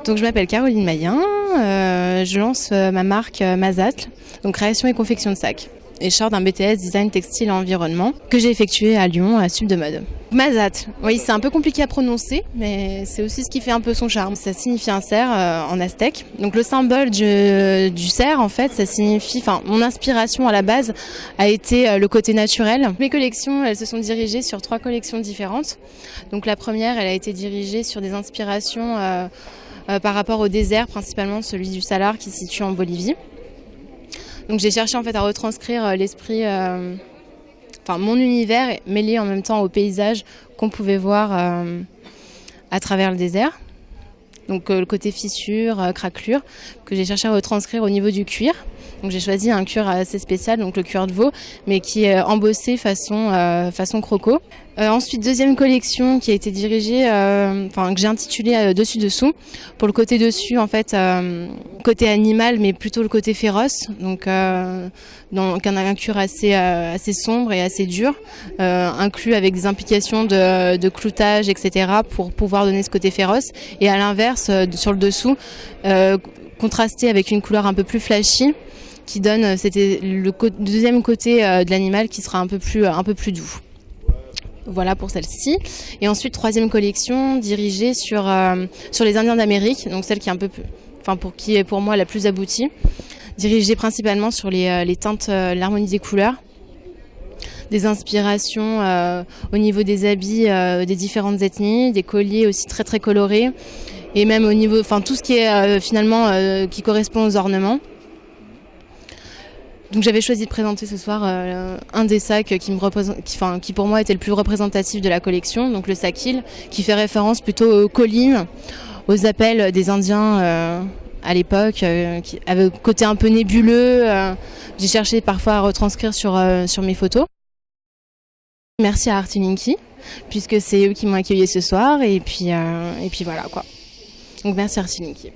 Donc je m'appelle Caroline Mayen, je lance ma marque Mazatl, donc création et confection de sacs. Et je sors d'un BTS Design Textile et Environnement que j'ai effectué à Lyon à Sub de Mode. Mazatl, oui, c'est un peu compliqué à prononcer, mais c'est aussi ce qui fait un peu son charme. Ça signifie un cerf en aztèque. Donc le symbole du cerf, en fait, ça signifie, mon inspiration à la base a été le côté naturel. Mes collections, elles se sont dirigées sur 3 collections différentes. Donc la première, elle a été dirigée sur des inspirations par rapport au désert, principalement celui du Salar qui se situe en Bolivie. Donc j'ai cherché en fait à retranscrire l'esprit, mon univers mêlé en même temps au paysage qu'on pouvait voir à travers le désert. Donc le côté fissure, craquelure, que j'ai cherché à retranscrire au niveau du cuir. Donc j'ai choisi un cuir assez spécial, donc le cuir de veau, mais qui est embossé façon croco. Ensuite, deuxième collection qui a été dirigée, que j'ai intitulée Dessus-dessous. Pour le côté dessus, en fait, côté animal, mais plutôt le côté féroce. Donc un cuir assez sombre et assez dur, inclus avec des implications de cloutage, etc., pour pouvoir donner ce côté féroce. Et à l'inverse, sur le dessous, contrasté avec une couleur un peu plus flashy, qui donne, c'était le deuxième côté de l'animal qui sera un peu plus doux. Voilà pour celle-ci. Et ensuite, troisième collection dirigée sur les Indiens d'Amérique, donc celle qui est un peu plus, qui est pour moi la plus aboutie, dirigée principalement sur les teintes, l'harmonie des couleurs, des inspirations au niveau des habits des différentes ethnies, des colliers aussi très très colorés, et même au niveau, tout ce qui est qui correspond aux ornements. Donc j'avais choisi de présenter ce soir un des sacs qui pour moi était le plus représentatif de la collection, donc le sac Hill, qui fait référence plutôt aux collines, aux appels des Indiens à l'époque, qui avait un côté un peu nébuleux. J'ai cherché parfois à retranscrire sur mes photos. Merci à Artilinki, puisque c'est eux qui m'ont accueilli ce soir, et puis voilà quoi. Donc merci Artilinki.